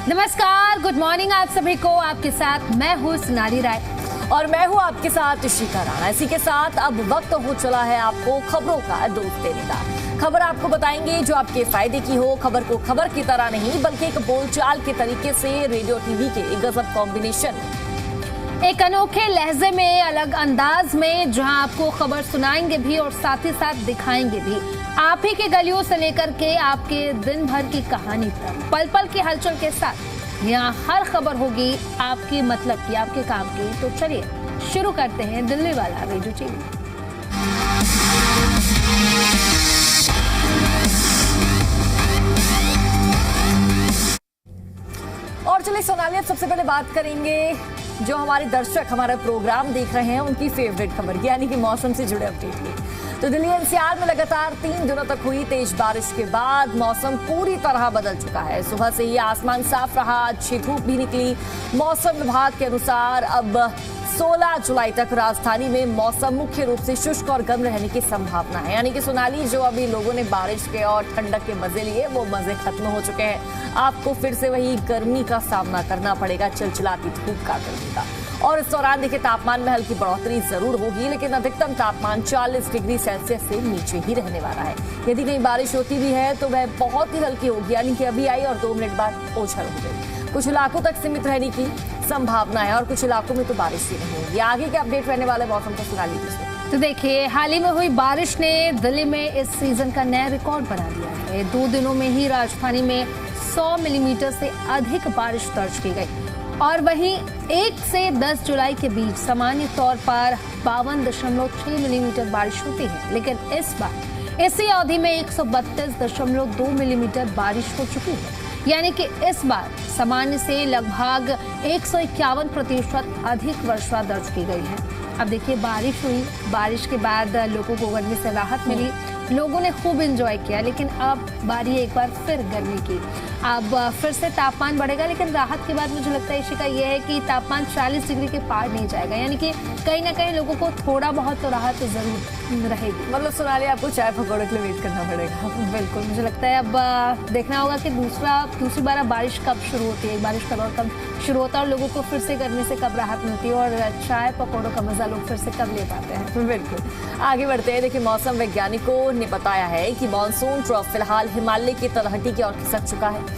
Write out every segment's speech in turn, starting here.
नमस्कार, good morning आप सभी को। आपके साथ मैं हूँ सोनाली राय और मैं हूँ आपके साथ इशिका राणा। इसी के साथ अब वक्त हो चला है आपको खबरों का डोज देने का। खबर आपको बताएंगे जो आपके फायदे की हो। खबर को खबर की तरह नहीं बल्कि एक बोलचाल के तरीके से, रेडियो टीवी के एक गजब कॉम्बिनेशन, एक अनोखे लहजे में, अलग अंदाज में, जहां आपको खबर सुनाएंगे भी और साथ ही साथ दिखाएंगे भी। आप ही के गलियों से लेकर के आपके दिन भर की कहानी तक, पल पल की हलचल के साथ यहाँ हर खबर होगी आपकी मतलब की, आपके काम की। तो चलिए शुरू करते हैं दिल्ली वाला रेडियो टीवी। और चलिए सोनाली, अब सबसे पहले बात करेंगे जो हमारे दर्शक हमारा प्रोग्राम देख रहे हैं उनकी फेवरेट खबर यानी कि मौसम से जुड़े अपडेट की। तो दिल्ली एनसीआर में लगातार 3 दिनों तक हुई तेज बारिश के बाद मौसम पूरी तरह बदल चुका है। सुबह से ही आसमान साफ रहा, अच्छी धूप भी निकली। मौसम विभाग के अनुसार अब 16 जुलाई तक राजधानी में मौसम मुख्य रूप से शुष्क और गर्म रहने की संभावना है। यानी कि सोनाली, जो अभी लोगों ने बारिश के और ठंडक के मजे लिए वो मजे खत्म हो चुके हैं। आपको फिर से वही गर्मी का सामना करना पड़ेगा, चिलचिलाती धूप का, गर्मी का। और इस दौरान देखिए तापमान में हल्की बढ़ोतरी जरूर होगी, लेकिन अधिकतम तापमान 40 डिग्री सेल्सियस से नीचे ही रहने वाला है। यदि कहीं बारिश होती भी है तो वह बहुत ही हल्की होगी, यानी कि अभी आई और 2 मिनट बाद ओझल हो गई। कुछ इलाकों तक सीमित रहने की संभावना है और कुछ इलाकों में तो बारिश ही नहीं होगी। आगे के अपडेट रहने वाले मौसम को सुना लीजिए। तो देखिए, हाल ही में हुई बारिश ने दिल्ली में इस सीजन का नया रिकॉर्ड बना दिया है। 2 दिनों में ही राजधानी में 100 मिलीमीटर से अधिक बारिश दर्ज की गई और वहीं 1 से 10 जुलाई के बीच सामान्य तौर पर 52.6 मिलीमीटर बारिश होती है, लेकिन इस बार इसी अवधि में 132.2 मिलीमीटर बारिश हो चुकी है। यानी कि इस बार सामान्य से लगभग 151% अधिक वर्षा दर्ज की गई है। अब देखिए, बारिश हुई, बारिश के बाद लोगों को गर्मी से राहत मिली, लोगों ने खूब एंजॉय किया, लेकिन अब बारी एक बार फिर गर्मी की। अब फिर से तापमान बढ़ेगा, लेकिन राहत के बाद मुझे लगता है इशिका ये है कि तापमान 40 डिग्री के पार नहीं जाएगा। यानी कि कहीं ना कहीं लोगों को थोड़ा बहुत तो राहत जरूर रहेगी। मतलब सुनाली, आपको चाय पकौड़े के लिए वेट करना पड़ेगा। बिल्कुल, मुझे लगता है अब देखना होगा कि दूसरी बार अब बारिश कब शुरू होती है, बारिश का दौर कब शुरू होता है और लोगों को फिर से गर्मी से कब राहत मिलती है और चाय पकौड़ों का मजा लोग फिर से कब ले पाते हैं। बिल्कुल, आगे बढ़ते हैं। देखिए, मौसम वैज्ञानिकों ने बताया है कि मानसून ट्रफ फिलहाल हिमालय की तलहटी की ओर खिसक चुका है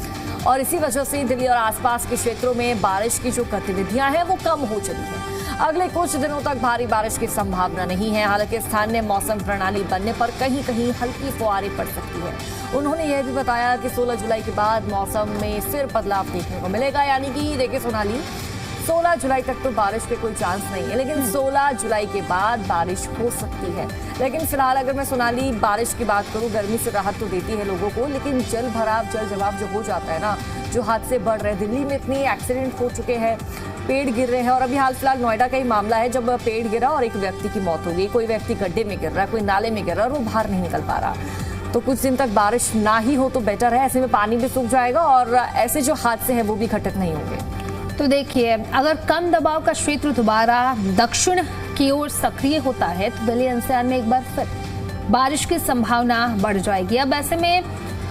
और इसी वजह से दिल्ली और आसपास के क्षेत्रों में बारिश की जो गतिविधियां हैं वो कम हो चली है। अगले कुछ दिनों तक भारी बारिश की संभावना नहीं है। हालांकि स्थानीय मौसम प्रणाली बनने पर कहीं कहीं हल्की फुहारें पड़ सकती है। उन्होंने यह भी बताया कि 16 जुलाई के बाद मौसम में फिर बदलाव देखने को मिलेगा। यानी कि देखिए सोनाली, 16 जुलाई तक तो बारिश के कोई चांस नहीं है, लेकिन 16 जुलाई के बाद बारिश हो सकती है। लेकिन फिलहाल अगर मैं सोनाली बारिश की बात करूं, गर्मी से राहत तो देती है लोगों को, लेकिन जल भराव, जल जवाब जो हो जाता है ना, जो हादसे बढ़ रहे हैं। दिल्ली में इतने एक्सीडेंट हो चुके हैं, पेड़ गिर रहे हैं और अभी हाल फिलहाल नोएडा का ही मामला है जब पेड़ गिरा और एक व्यक्ति की मौत हो गई। कोई व्यक्ति गड्ढे में गिर रहा है, कोई नाले में गिर रहा है और वो बाहर नहीं निकल पा रहा। तो कुछ दिन तक बारिश ना ही हो तो बेटर है, ऐसे में पानी भी सूख जाएगा और ऐसे जो हादसे हैं वो भी घटित नहीं होंगे। तो देखिए, अगर कम दबाव का क्षेत्र दोबारा दक्षिण की ओर सक्रिय होता है तो दिल्ली एनसीआर में एक बार फिर बारिश की संभावना बढ़ जाएगी। अब ऐसे में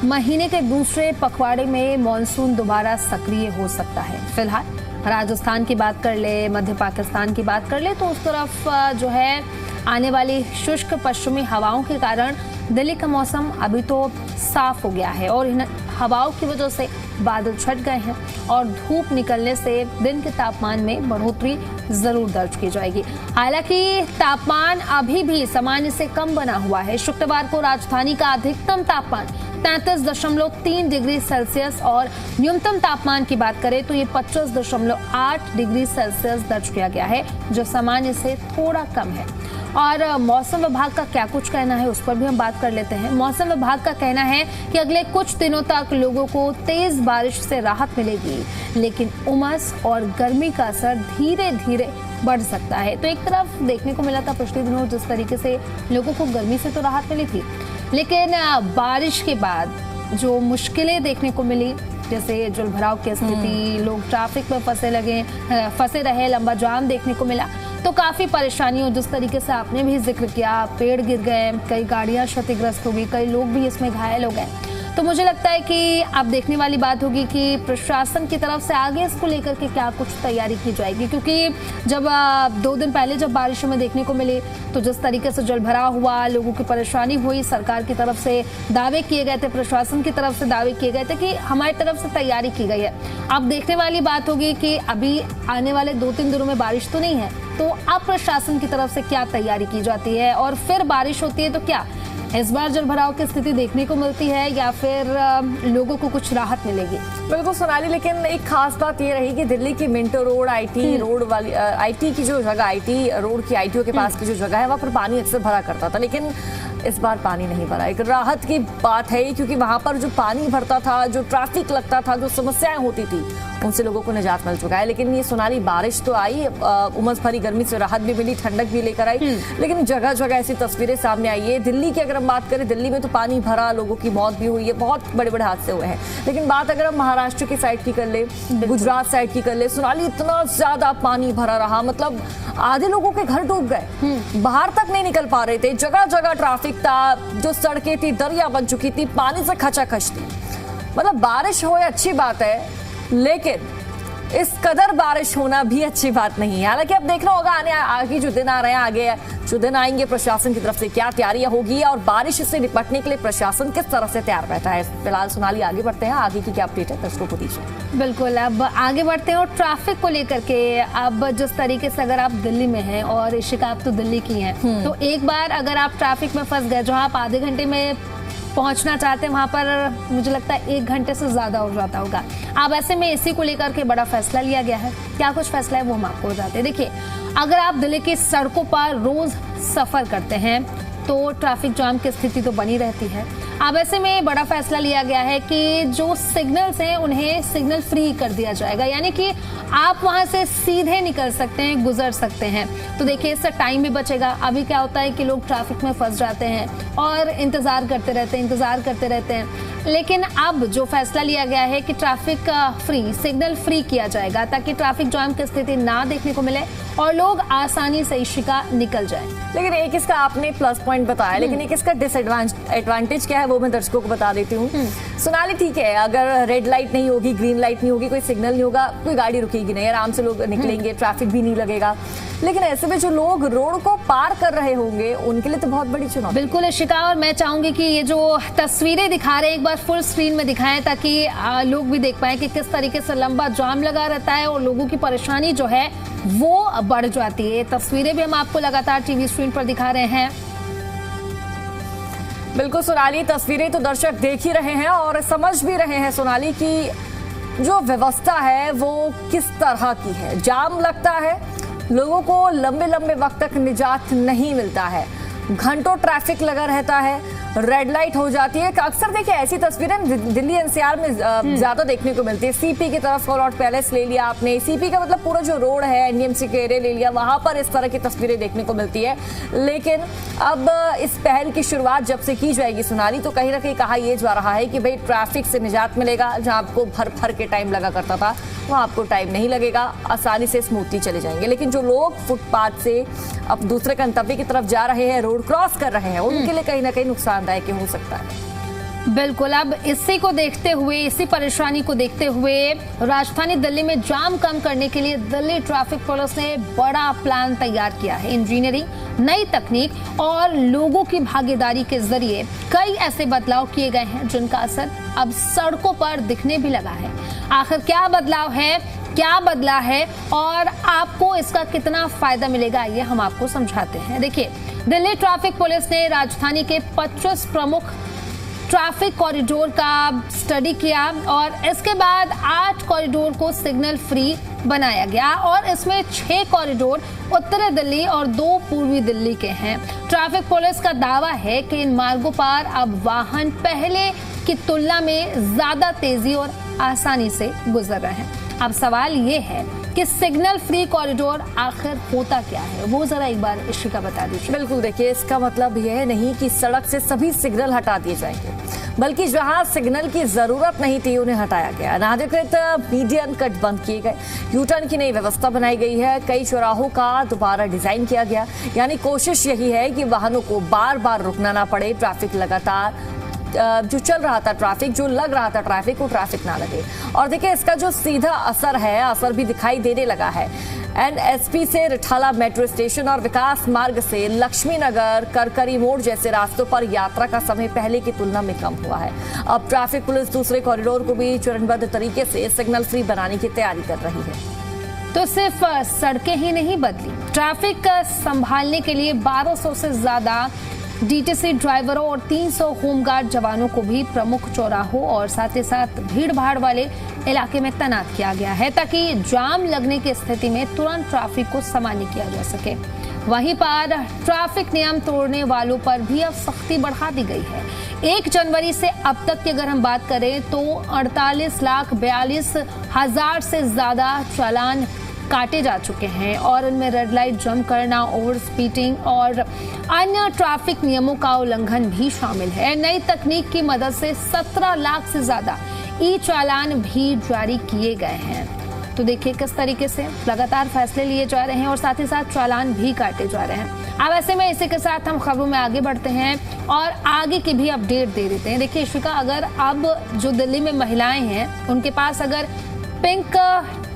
महीने के दूसरे पखवाड़े में मॉनसून दोबारा सक्रिय हो सकता है। फिलहाल राजस्थान की बात कर ले, मध्य पाकिस्तान की बात कर ले तो उस तरफ जो है आने वाली शुष्क पश्चिमी हवाओं के कारण दिल्ली का मौसम अभी तो साफ हो गया है और इन हवाओं की वजह से बादल छट गए हैं और धूप निकलने से दिन के तापमान में बढ़ोतरी जरूर दर्ज की जाएगी। हालांकि तापमान अभी भी सामान्य से कम बना हुआ है। शुक्रवार को राजधानी का अधिकतम तापमान 33.3 डिग्री सेल्सियस और न्यूनतम तापमान की बात करें तो ये 25.8 डिग्री सेल्सियस दर्ज किया गया है, जो सामान्य से थोड़ा कम है। और मौसम विभाग का क्या कुछ कहना है उस पर भी हम बात कर लेते हैं। मौसम विभाग का कहना है कि अगले कुछ दिनों तक लोगों को तेज बारिश से राहत मिलेगी, लेकिन उमस और गर्मी का असर धीरे धीरे बढ़ सकता है। तो एक तरफ देखने को मिला था पिछले दिनों जिस तरीके से लोगों को गर्मी से तो राहत मिली थी, लेकिन बारिश के बाद जो मुश्किलें देखने को मिली, जैसे जलभराव की स्थिति, लोग ट्रैफिक में फंसे रहे, लंबा जाम देखने को मिला, तो काफी परेशानियों, जिस तरीके से आपने भी जिक्र किया, पेड़ गिर गए, कई गाड़ियां क्षतिग्रस्त हो गई, कई लोग भी इसमें घायल हो गए। तो मुझे लगता है कि अब देखने वाली बात होगी कि प्रशासन की तरफ से आगे इसको लेकर के क्या कुछ तैयारी की जाएगी, क्योंकि जब 2 दिन पहले जब बारिश हमें देखने को मिली तो जिस तरीके से जलभराव हुआ, लोगों की परेशानी हुई, सरकार की तरफ से दावे किए गए थे, प्रशासन की तरफ से दावे किए गए थे कि हमारी तरफ से तैयारी की गई है। अब देखने वाली बात होगी कि अभी आने वाले 2-3 दिनों में बारिश तो नहीं है, तो अब प्रशासन की तरफ से क्या तैयारी की जाती है, और फिर बारिश होती है तो क्या इस बार जलभराव की स्थिति देखने को मिलती है या फिर लोगों को कुछ राहत मिलेगी? बिल्कुल सोनाली, लेकिन एक खास बात ये रही कि दिल्ली की मिंटो रोड, आईटी रोड वाली आईटी की जो जगह, आईटी रोड की आईटीओ के पास की जो जगह है, वहाँ पर पानी अक्सर भरा करता था, लेकिन इस बार पानी नहीं भरा। एक राहत की बात है, क्योंकि वहां पर जो पानी भरता था, जो ट्रैफिक लगता था, जो समस्याएं होती थी, उनसे लोगों को निजात मिल चुका है। लेकिन ये सोनाली बारिश तो आई, उमस भरी गर्मी से राहत भी मिली, ठंडक भी लेकर आई, लेकिन जगह जगह ऐसी तस्वीरें सामने आई है। दिल्ली की अगर हम बात करें, दिल्ली में तो पानी भरा, लोगों की मौत भी हुई है, बहुत बड़े बड़े हादसे हुए हैं। लेकिन बात अगर हम महाराष्ट्र की साइड की कर ले, गुजरात साइड की कर ले, सोनाली इतना ज्यादा पानी भरा रहा, मतलब आधे लोगों के घर डूब गए, बाहर तक नहीं निकल पा रहे थे, जगह जगह ट्रैफिक था, जो सड़कें थी दरिया बन चुकी थी, पानी से खचाखच थी। मतलब बारिश हो अच्छी बात है, लेकिन इस कदर बारिश होना भी अच्छी बात नहीं है। हालांकि अब देखना होगा आगे जो दिन आ रहे हैं, आगे जो दिन आएंगे, प्रशासन की तरफ से क्या तैयारियां होगी और बारिश से निपटने के लिए प्रशासन किस तरह से तैयार बैठा है। फिलहाल सोनाली आगे बढ़ते हैं, आगे की क्या अपडेट है दर्शकों को दीजिए। बिल्कुल, अब आगे बढ़ते हैं और ट्रैफिक को लेकर के, अब जिस तरीके से अगर आप दिल्ली में हैं और इशिका आप तो दिल्ली की हैं, तो एक बार अगर आप ट्रैफिक में फंस गए, जहां आप आधे घंटे में पहुंचना चाहते हैं, वहां पर मुझे लगता है 1 घंटे से ज्यादा हो जाता होगा। अब ऐसे में इसी को लेकर के बड़ा फैसला लिया गया है। क्या कुछ फैसला है वो हम आपको बताते हैं। देखिए, अगर आप दिल्ली की सड़कों पर रोज सफर करते हैं तो ट्रैफिक जाम की स्थिति तो बनी रहती है। अब ऐसे में बड़ा फैसला लिया गया है कि जो सिग्नल्स हैं उन्हें सिग्नल फ्री कर दिया जाएगा, यानी कि आप वहां से सीधे निकल सकते हैं, गुजर सकते हैं। तो देखिए, इससे टाइम भी बचेगा। अभी क्या होता है कि लोग ट्रैफिक में फंस जाते हैं और इंतजार करते रहते हैं, लेकिन अब जो फैसला लिया गया है कि ट्रैफिक फ्री, सिग्नल फ्री किया जाएगा, ताकि ट्रैफिक जाम की स्थिति ना देखने को मिले और लोग आसानी से इशिका निकल जाएं। लेकिन एक इसका आपने प्लस पॉइंट बताया, लेकिन एक इसका डिसएडवांटेज क्या है वो मैं दर्शकों को बता देती हूँ। सोनाली, ठीक है, अगर रेड लाइट नहीं होगी, ग्रीन लाइट नहीं होगी, कोई सिग्नल नहीं होगा, कोई गाड़ी रुकेगी नहीं, आराम से लोग निकलेंगे, ट्रैफिक भी नहीं लगेगा। लेकिन ऐसे में जो लोग रोड को पार कर रहे होंगे उनके लिए तो बहुत बड़ी चुनौती। बिल्कुल इशिका, और मैं चाहूंगी कि ये जो तस्वीरें दिखा रहे हैं एक बार फुल स्क्रीन में दिखाएं, ताकि लोग भी देख पाए कि किस तरीके से लंबा जाम लगा रहता है और लोगों की परेशानी जो है वो बढ़ जाती है। तस्वीरें भी हम आपको लगातार टीवी स्क्रीन पर दिखा रहे हैं। बिल्कुल सोनाली, तस्वीरें तो दर्शक देख ही रहे हैं और समझ भी रहे हैं सोनाली की जो व्यवस्था है वो किस तरह की है। जाम लगता है, लोगों को लंबे लंबे वक्त तक निजात नहीं मिलता है, घंटों ट्रैफिक लगा रहता है, रेड लाइट हो जाती है। अक्सर देखिए ऐसी तस्वीरें दिल्ली एनसीआर में ज्यादा देखने को मिलती है। सीपी की तरफ कॉलआउट पैलेस ले लिया आपने, सीपी का मतलब पूरा जो रोड है, एनडीएमसी के एरिया ले लिया, वहां पर इस तरह की तस्वीरें देखने को मिलती है। लेकिन अब इस पहल की शुरुआत जब से की जाएगी सोनाली, तो कहीं ना कहीं कहा यह जा रहा है कि भाई ट्रैफिक से निजात मिलेगा। जहां आपको भर के टाइम लगा करता था, वहां आपको टाइम नहीं लगेगा, आसानी से स्मूथली चले जाएंगे। लेकिन जो लोग फुटपाथ से अब दूसरे गंतव्य की तरफ जा रहे हैं, रोड क्रॉस कर रहे हैं, उनके लिए कहीं ना कहीं नुकसानदायक हो सकता है। बिल्कुल, अब इसी को देखते हुए, इसी परेशानी को देखते हुए राजधानी दिल्ली में जाम कम करने के लिए दिल्ली ट्रैफिक पुलिस ने बड़ा प्लान तैयार किया है। इंजीनियरिंग, नई तकनीक और लोगों की भागीदारी के जरिए कई ऐसे बदलाव किए गए हैं जिनका असर अब सड़कों पर दिखने भी लगा है। आखिर क्या बदलाव है, क्या बदला है और आपको इसका कितना फायदा मिलेगा, ये हम आपको समझाते हैं। देखिए, दिल्ली ट्रैफिक पुलिस ने राजधानी के 25 प्रमुख ट्रैफिक कॉरिडोर का स्टडी किया और इसके बाद 8 कॉरिडोर को सिग्नल फ्री बनाया गया और इसमें 6 कॉरिडोर उत्तरी दिल्ली और 2 पूर्वी दिल्ली के हैं। ट्रैफिक पुलिस का दावा है कि इन मार्गों पर अब वाहन पहले की तुलना में ज्यादा तेजी और आसानी से गुजर रहे हैं। अब सवाल ये है कि सिग्नल फ्री कॉरिडोर आखिर होता क्या है, वो जरा एक बार इशिका बता दीजिए। बिल्कुल, देखिए, इसका मतलब यह नहीं कि सड़क से सभी सिग्नल हटा दिए जाएंगे, बल्कि जहां सिग्नल की जरूरत नहीं थी उन्हें हटाया गया। अनाधिकृत मीडियन कट बंद किए गए, यूटर्न की नई व्यवस्था बनाई गई है, कई चौराहों का दोबारा डिजाइन किया गया। यानी कोशिश यही है कि वाहनों को बार बार रुकना ना पड़े, ट्रैफिक लगातार जो चल रहा था ट्रैफिक, जो लग रहा था ट्रैफिक, वो ट्रैफिक ना लगे। और देखिए इसका जो सीधा असर भी दिखाई देने लगा है। एनएसपी से रिठाला मेट्रो स्टेशन और विकास मार्ग से लक्ष्मी नगर, करकरी मोड़ जैसे रास्तों पर यात्रा का समय पहले की तुलना में कम हुआ है। अब ट्रैफिक पुलिस दूसरे कॉरिडोर को भी चरणबद्ध तरीके से सिग्नल फ्री बनाने की तैयारी कर रही है। तो सिर्फ सड़कें ही नहीं बदली, ट्रैफिक संभालने के लिए 1200 से ज्यादा डीटीसी ड्राइवरों और 300 होमगार्ड जवानों को भी प्रमुख चौराहों और साथ ही साथ भीड़ भाड़ वाले इलाके में तैनात किया गया है, ताकि जाम लगने की स्थिति में तुरंत ट्रैफिक को सामान्य किया जा सके। वहीं पर ट्रैफिक नियम तोड़ने वालों पर भी अब सख्ती बढ़ा दी गई है। 1 जनवरी से अब तक की अगर हम बात करें तो 48,42,000 से ज्यादा चालान काटे जा चुके हैं और उनमें रेड लाइट जंप करना, ओवर स्पीडिंग और अन्य ट्रैफिक नियमों का उल्लंघन भी शामिल है। नई तकनीक की मदद से 17 लाख से ज्यादा ई चालान भी जारी किए गए हैं। तो देखिए किस तरीके से लगातार फैसले लिए जा रहे हैं और साथ ही साथ चालान भी काटे जा रहे हैं। अब ऐसे में इसी के साथ हम खबरों में आगे बढ़ते हैं और आगे की भी अपडेट दे देते हैं। देखिए इशिका, अगर अब जो दिल्ली में महिलाएं हैं उनके पास अगर पिंक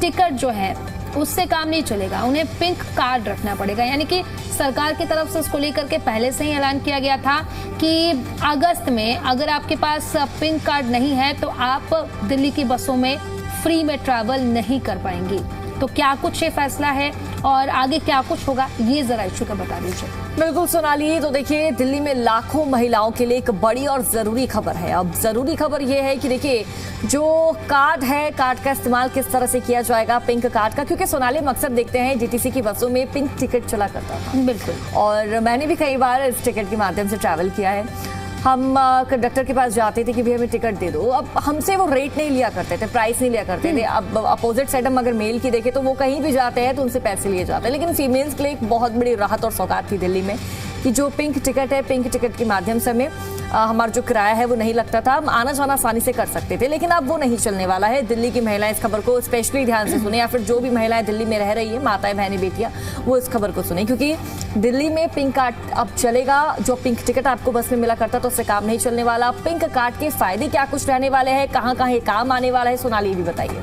टिकट जो है उससे काम नहीं चलेगा, उन्हें पिंक कार्ड रखना पड़ेगा। यानी कि सरकार की तरफ से उसको लेकर के पहले से ही ऐलान किया गया था कि अगस्त में अगर आपके पास पिंक कार्ड नहीं है तो आप दिल्ली की बसों में फ्री में ट्रैवल नहीं कर पाएंगी। तो क्या कुछ ये फैसला है और आगे क्या कुछ होगा, ये जरा इशू बता दीजिए। बिल्कुल सोनाली, तो देखिए दिल्ली में लाखों महिलाओं के लिए एक बड़ी और जरूरी खबर है। अब जरूरी खबर ये है कि देखिए जो कार्ड है, कार्ड का इस्तेमाल किस तरह से किया जाएगा कंडक्टर कार्ड का, क्योंकि सोनाली हम अक्सर देखते हैं डीटीसी की बसों में पिंक टिकट चला करता था। बिल्कुल, और मैंने भी कई बार इस टिकट के माध्यम से ट्रैवल किया है। हम कंडक्टर के पास जाते थे कि भैया हमें टिकट दे दो। अब हमसे वो रेट नहीं लिया करते थे, प्राइस नहीं लिया करते थे। अब अपोजिट साइड हम अगर मेल की देखें तो वो कहीं भी जाते हैं तो उनसे पैसे लिए जाते हैं। लेकिन फीमेल्स के लिए एक बहुत बड़ी राहत और सौगात थी दिल्ली में कि जो पिंक टिकट है, पिंक टिकट के माध्यम से हमें हमारा जो किराया है वो नहीं लगता था, हम आना जाना आसानी से कर सकते थे। लेकिन अब वो नहीं चलने वाला है। दिल्ली की महिलाएं इस खबर को स्पेशली ध्यान से सुने, या फिर जो भी महिलाएं दिल्ली में रह रही है, माताएं बहनें बेटियां, वो इस खबर को सुने, क्योंकि दिल्ली में पिंक कार्ड अब चलेगा। जो पिंक टिकट आपको बस में मिला करता तो उससे काम नहीं चलने वाला। पिंक कार्ड के फायदे क्या कुछ रहने वाले हैं, कहाँ कहाँ ये काम आने वाला है, सोनाली भी बताइए।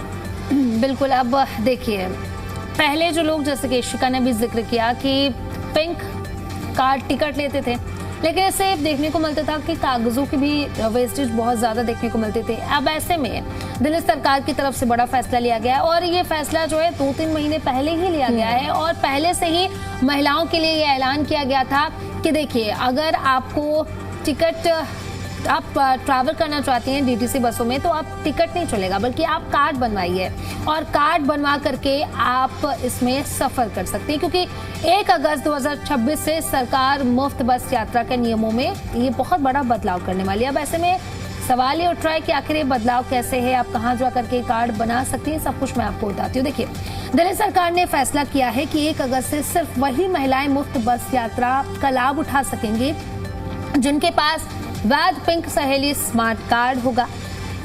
बिल्कुल, अब देखिए पहले जो लोग, जैसे कि इशिका ने भी जिक्र किया कि पिंक कार्ड टिकट लेते थे, लेकिन इससे देखने को मिलता था कि कागजों की भी वेस्टेज बहुत ज्यादा देखने को मिलते थे। अब ऐसे में दिल्ली सरकार की तरफ से बड़ा फैसला लिया गया है और ये फैसला जो है 2-3 महीने पहले ही लिया गया है और पहले से ही महिलाओं के लिए ये ऐलान किया गया था कि देखिए अगर आपको टिकट, आप ट्रैवल करना चाहती हैं डीटीसी बसों में तो आप टिकट नहीं चलेगा, बल्कि आप कार्ड बनवाइए और कार्ड बनवा करके आप इसमें सफर कर सकते हैं, क्योंकि 1 अगस्त 2026 से सरकार मुफ्त बस यात्रा के नियमों में ये बहुत बड़ा बदलाव करने वाली है। अब ऐसे में सवाल ये उठ रहा है कि आखिर ये बदलाव कैसे है, आप कहाँ जा करके कार्ड बना सकती हैं, सब कुछ मैं आपको बताती हूँ। देखिए दिल्ली सरकार ने फैसला किया है कि 1 अगस्त से सिर्फ वही महिलाएं मुफ्त बस यात्रा का लाभ उठा सकेंगी जिनके पास वैध पिंक सहेली स्मार्ट कार्ड होगा।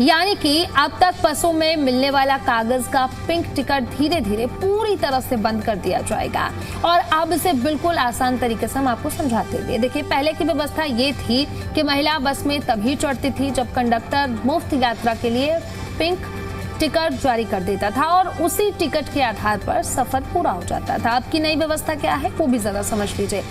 यानी कि अब तक बसों में मिलने वाला कागज का पिंक टिकट धीरे धीरे पूरी तरह से बंद कर दिया जाएगा और अब इसे बिल्कुल आसान तरीके से हम आपको समझाते हुए, देखिए पहले की व्यवस्था ये थी कि महिला बस में तभी चढ़ती थी जब कंडक्टर मुफ्त यात्रा के लिए पिंक टिकट जारी कर देता था और उसी टिकट के आधार पर सफर पूरा हो जाता था। अब की नई व्यवस्था क्या है वो भी जरा समझ लीजिए।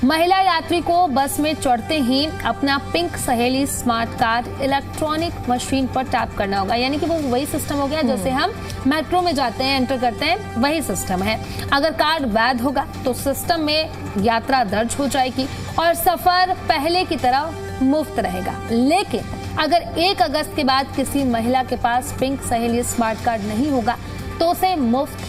महिला यात्री को बस में चढ़ते ही अपना पिंक सहेली स्मार्ट कार्ड इलेक्ट्रॉनिक मशीन पर टैप करना होगा। यानी कि वो वही सिस्टम हो गया जैसे हम मेट्रो में जाते हैं, एंटर करते हैं, वही सिस्टम है। अगर कार्ड वैध होगा तो सिस्टम में यात्रा दर्ज हो जाएगी और सफर पहले की तरह मुफ्त रहेगा। लेकिन अगर 1 अगस्त के बाद किसी महिला के पास पिंक सहेली स्मार्ट कार्ड नहीं होगा तो उसे मुफ्त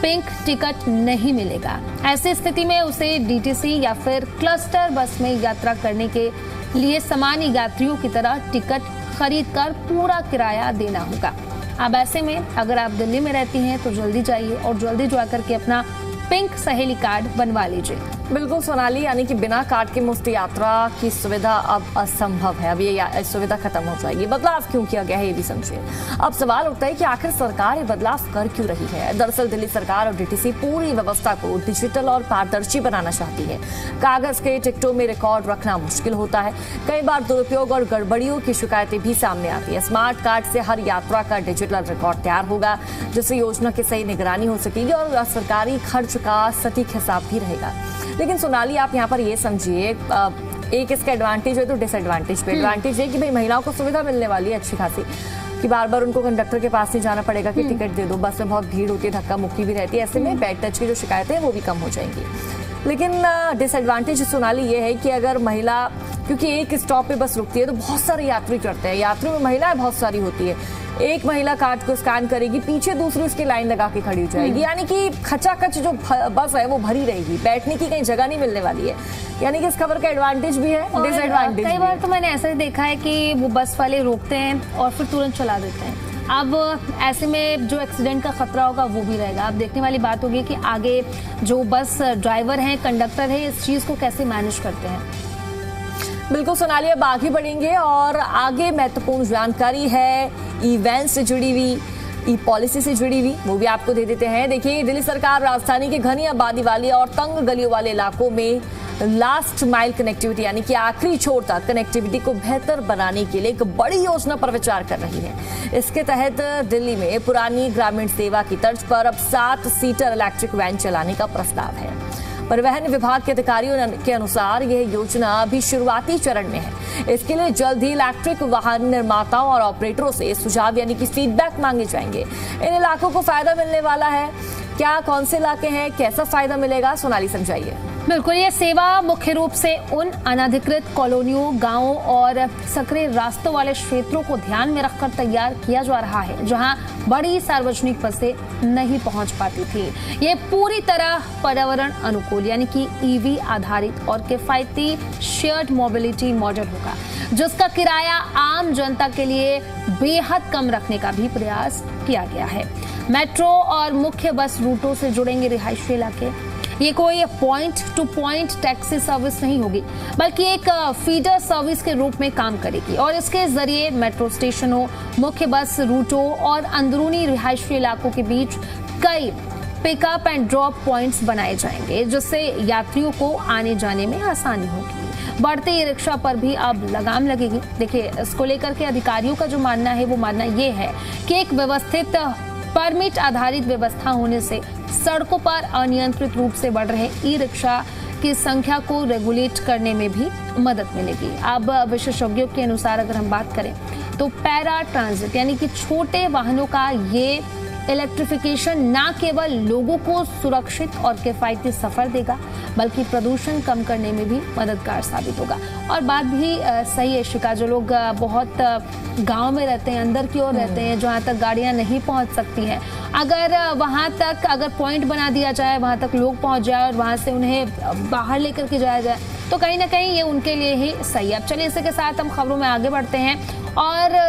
पिंक टिकट नहीं मिलेगा। ऐसी स्थिति में उसे डीटीसी या फिर क्लस्टर बस में यात्रा करने के लिए सामान्य यात्रियों की तरह टिकट खरीदकर पूरा किराया देना होगा। अब ऐसे में अगर आप दिल्ली में रहती हैं तो जल्दी जाइए और जल्दी जाकर के अपना पिंक सहेली कार्ड बनवा लीजिए। बिल्कुल सोनाली, यानी कि बिना कार्ड के मुफ्त यात्रा की सुविधा अब असंभव है। अब ये सुविधा खत्म हो जाएगी। बदलाव क्यों किया गया है ये भी समझिए। अब सवाल उठता है कि आखिर सरकार ये बदलाव कर क्यों रही है। दरअसल दिल्ली सरकार और डीटीसी पूरी व्यवस्था को डिजिटल और पारदर्शी बनाना चाहती है। कागज के टिकटों में रिकॉर्ड रखना मुश्किल होता है। कई बार दुरुपयोग और गड़बड़ियों की शिकायतें भी सामने आती है। स्मार्ट कार्ड से हर यात्रा का डिजिटल रिकॉर्ड तैयार होगा, जिससे योजना की सही निगरानी हो सकेगी और सरकारी खर्च का सटीक हिसाब भी रहेगा। लेकिन सोनाली, आप यहाँ पर ये समझिए, एक इसका एडवांटेज है तो डिसएडवांटेज पे। एडवांटेज है कि भाई महिलाओं को सुविधा मिलने वाली है अच्छी खासी, कि बार बार उनको कंडक्टर के पास नहीं जाना पड़ेगा कि टिकट दे दो। बस में बहुत भीड़ होती है, धक्का मुक्की भी रहती है, ऐसे में बैड टच की जो शिकायतें हैं वो भी कम हो जाएंगी। लेकिन डिसएडवांटेज सोनाली ये है कि अगर महिला, क्योंकि एक स्टॉप पे बस रुकती है तो बहुत सारे यात्री चढ़ते हैं, यात्रियों में महिलाएं बहुत सारी होती है। एक महिला कार्ड को स्कैन करेगी, पीछे दूसरी उसकी लाइन लगा के खड़ी हो जाएगी, यानी कि खचाखच जो बस है वो भरी रहेगी, बैठने की कहीं जगह नहीं मिलने वाली है। यानी कि इस खबर का एडवांटेज भी है, डिसएडवांटेज। कई बार तो मैंने ऐसा ही देखा है कि वो बस वाले रोकते हैं और फिर तुरंत चला देते हैं। अब ऐसे में जो एक्सीडेंट का खतरा होगा वो भी रहेगा। अब देखने वाली बात होगी कि आगे जो बस ड्राइवर हैं, कंडक्टर है, इस चीज को कैसे मैनेज करते हैं। बिल्कुल सोनाली, अब आगे बढ़ेंगे और आगे महत्वपूर्ण जानकारी है इवेंट से जुड़ी हुई, ई पॉलिसी से जुड़ी हुई, वो भी आपको दे देते हैं। देखिए, दिल्ली सरकार राजधानी के घनी आबादी वाले और तंग गलियों वाले इलाकों में लास्ट माइल कनेक्टिविटी, यानी कि आखिरी छोर तक कनेक्टिविटी को बेहतर बनाने के लिए एक बड़ी योजना पर विचार कर रही है। इसके तहत दिल्ली में पुरानी ग्रामीण सेवा की तर्ज पर अब 7 सीटर इलेक्ट्रिक वैन चलाने का प्रस्ताव है। परिवहन विभाग के अधिकारियों के अनुसार यह योजना अभी शुरुआती चरण में है। इसके लिए जल्द ही इलेक्ट्रिक वाहन निर्माताओं और ऑपरेटरों से सुझाव यानी कि फीडबैक मांगे जाएंगे। इन इलाकों को फायदा मिलने वाला है क्या, कौन से इलाके हैं, कैसा फायदा मिलेगा, सोनाली समझाइए। बिल्कुल, ये सेवा मुख्य रूप से उन अनधिकृत कॉलोनियों, गांवों और सकरे रास्तों वाले क्षेत्रों को ध्यान में रखकर तैयार किया जा रहा है, जहां बड़ी सार्वजनिक बसें नहीं पहुंच पाती थी। ये पूरी तरह पर्यावरण अनुकूल यानी कि ईवी आधारित और किफायती शेयर्ड मोबिलिटी मॉडल होगा, जिसका किराया आम जनता के लिए बेहद कम रखने का भी प्रयास किया गया है। मेट्रो और मुख्य बस रूटों से जुड़ेंगे रिहायशी इलाके। ये कोई point two point taxi service नहीं होगी, बल्कि एक फीडर सर्विस के रूप में काम करेगी और इसके जरिए मेट्रो स्टेशनों, मुख्य बस रूटों और अंदरूनी रिहायशी इलाकों के बीच कई पिकअप एंड ड्रॉप पॉइंट्स बनाए जाएंगे, जिससे यात्रियों को आने जाने में आसानी होगी। बढ़ते ई रिक्शा पर भी अब लगाम लगेगी। देखिए, इसको लेकर के अधिकारियों का जो मानना है वो मानना ये है कि एक व्यवस्थित परमिट आधारित व्यवस्था होने से सड़कों पर अनियंत्रित रूप से बढ़ रहे ई रिक्शा की संख्या को रेगुलेट करने में भी मदद मिलेगी। अब विशेषज्ञों के अनुसार अगर हम बात करें तो पैरा ट्रांजिट यानी कि छोटे वाहनों का ये इलेक्ट्रिफिकेशन न केवल लोगों को सुरक्षित और किफायती सफर देगा, बल्कि प्रदूषण कम करने में भी मददगार साबित होगा। और बात भी सही है शिका, जो लोग बहुत गांव में रहते हैं, अंदर की ओर रहते हैं, जहां तक गाड़ियां नहीं पहुंच सकती हैं, अगर वहां तक अगर पॉइंट बना दिया जाए, वहां तक लोग पहुंच जाए और वहां से उन्हें बाहर लेकर के जाया जाए, तो कहीं ना कहीं ये उनके लिए ही सही है। अब चलिए इसी के साथ हम खबरों में आगे बढ़ते हैं और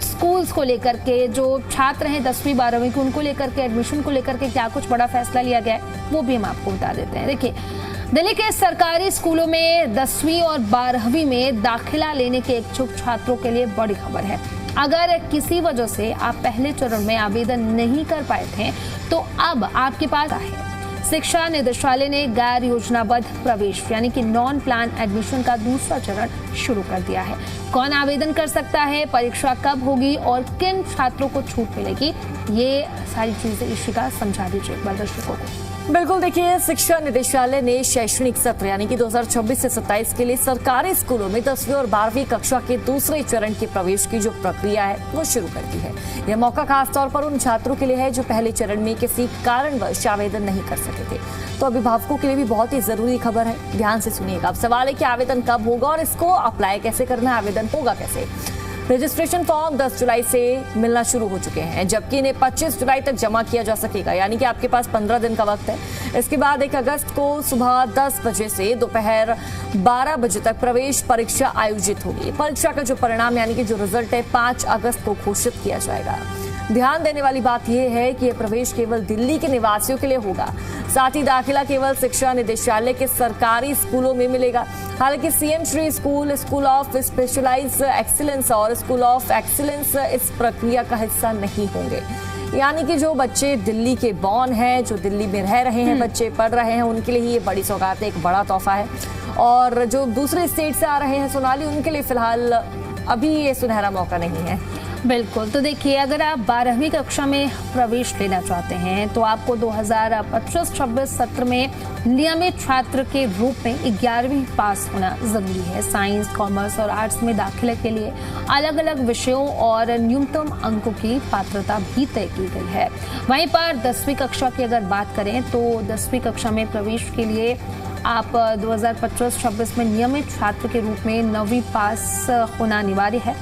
स्कूल्स को लेकर के, जो छात्र हैं 10वीं 12वीं के, उनको लेकर के, एडमिशन को लेकर के क्या कुछ बड़ा फैसला लिया गया है वो भी हम आपको बता देते हैं। देखिए, दिल्ली के सरकारी स्कूलों में 10वीं और 12वीं में दाखिला लेने के इच्छुक छात्रों के लिए बड़ी खबर है। अगर किसी वजह से आप पहले चरण में आवेदन नहीं कर पाए थे तो अब आपके पास है। शिक्षा निदेशालय ने गैर योजनाबद्ध प्रवेश यानी कि नॉन प्लान एडमिशन का दूसरा चरण शुरू कर दिया है। कौन आवेदन कर सकता है, परीक्षा कब होगी और किन छात्रों को छूट मिलेगी, ये सारी चीजें इशिका समझा दीजिए एक बार दर्शकों को। बिल्कुल, देखिए, शिक्षा निदेशालय ने शैक्षणिक सत्र यानी कि 2026 से 27 के लिए सरकारी स्कूलों में 10वीं और 12वीं कक्षा के दूसरे चरण के प्रवेश की जो प्रक्रिया है वो शुरू कर दी है। यह मौका खासतौर पर उन छात्रों के लिए है जो पहले चरण में किसी कारणवश आवेदन नहीं कर सके थे। तो अभिभावकों के लिए भी बहुत ही जरूरी खबर है, ध्यान से सुनिएगा। अब सवाल है कि आवेदन कब होगा और इसको अप्लाई कैसे करना है, आवेदन होगा कैसे। रजिस्ट्रेशन फॉर्म 10 जुलाई से मिलना शुरू हो चुके हैं, जबकि इन्हें 25 जुलाई तक जमा किया जा सकेगा, यानी कि आपके पास 15 दिन का वक्त है। इसके बाद 1 अगस्त को सुबह 10 बजे से दोपहर 12 बजे तक प्रवेश परीक्षा आयोजित होगी। परीक्षा का जो परिणाम यानी कि जो रिजल्ट है 5 अगस्त को घोषित किया जाएगा। ध्यान देने वाली बात यह है कि यह प्रवेश केवल दिल्ली के निवासियों के लिए होगा। साथ ही दाखिला केवल शिक्षा निदेशालय के सरकारी स्कूलों में मिलेगा। हालांकि CM Shri school, school of specialised excellence और स्कूल ऑफ एक्सीलेंस इस प्रक्रिया का हिस्सा नहीं होंगे। यानी कि जो बच्चे दिल्ली के बॉर्न हैं, जो दिल्ली में रह रहे हैं, बच्चे पढ़ रहे हैं, उनके लिए ये बड़ी सौगात है, एक बड़ा तोहफा है। और जो दूसरे स्टेट से आ रहे हैं सोनाली, उनके लिए फिलहाल अभी ये सुनहरा मौका नहीं है। बिल्कुल, तो देखिए, अगर आप 12वीं कक्षा में प्रवेश लेना चाहते हैं तो आपको 2025-26 सत्र में नियमित छात्र के रूप में 11वीं पास होना जरूरी है। साइंस, कॉमर्स और आर्ट्स में दाखिले के लिए अलग अलग विषयों और न्यूनतम अंकों की पात्रता भी तय की गई है। वहीं पर 10वीं कक्षा की अगर बात करें तो 10वीं कक्षा में प्रवेश के लिए आप 2025-26 में नियमित छात्र के रूप में 9वीं पास होना अनिवार्य है।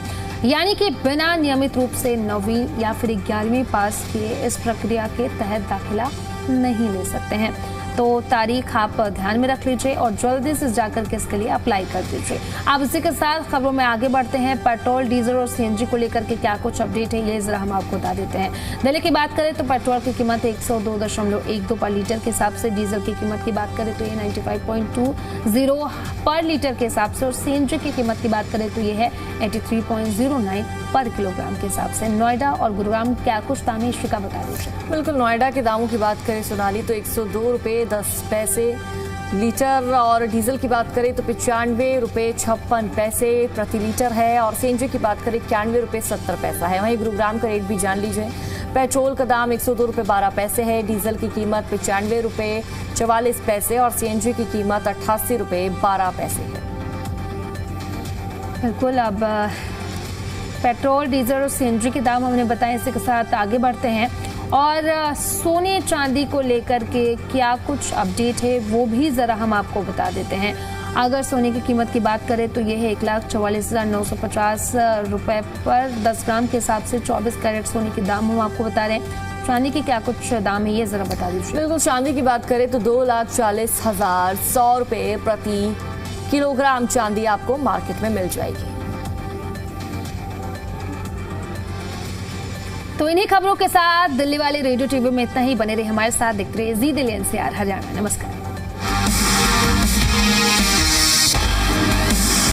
यानी कि बिना नियमित रूप से 9वीं या फिर 11वीं पास किए इस प्रक्रिया के तहत दाखिला नहीं ले सकते हैं। तो तारीख आप ध्यान में रख लीजिए और जल्दी से जाकर के इसके लिए अप्लाई कर दीजिए। अब इसी के साथ खबरों में आगे बढ़ते हैं। पेट्रोल, डीजल और सीएनजी को लेकर के क्या कुछ अपडेट है, ये जरा हम आपको बता देते हैं। दिल्ली की बात करें तो पेट्रोल की कीमत 102.12 पर लीटर के हिसाब से, डीजल की कीमत की बात करें तो ये 95.20 पर लीटर के हिसाब से, और सीएनजी की कीमत की बात करें तो ये है 83.09 पर किलोग्राम के हिसाब से। नोएडा और गुरुग्राम क्या कुछ दाम है, इश्विका बता दीजिए। बिल्कुल, नोएडा के दामों की बात करें सोनाली तो 102 रुपये 10 पैसे लीटर, और डीजल की बात करें तो 95 रुपये 56 पैसे प्रति लीटर है, और सीएनजी की बात करें 91 रुपये 70 पैसा है। वहीं गुरुग्राम का रेट भी जान लीजिए। पेट्रोल का दाम 102 रुपये 12 पैसे है, डीजल की कीमत 95 रुपये 44 पैसे और सीएनजी की कीमत 88 रुपये 12 पैसे है। बिल्कुल, अब पेट्रोल, डीजल और सीएनजी के दाम हमने बताए। इसी के साथ आगे बढ़ते हैं और सोने चांदी को लेकर के क्या कुछ अपडेट है वो भी जरा हम आपको बता देते हैं। अगर सोने की कीमत की बात करें तो ये है 1,44,950 रुपए पर 10 ग्राम के हिसाब से 24 कैरेट सोने के दाम हम आपको बता रहे हैं। चांदी के क्या कुछ दाम है, ये जरा बता दीजिए। बिल्कुल, चांदी की बात करें तो 2,40,100 रुपये प्रति किलोग्राम चांदी आपको मार्केट में मिल जाएगी। तो इन्हीं खबरों के साथ दिल्ली वाले रेडियो टीवी में इतना ही। बने रहे हमारे साथ, देखते रहिए जी दिल्ली NCR हरियाणा। नमस्कार।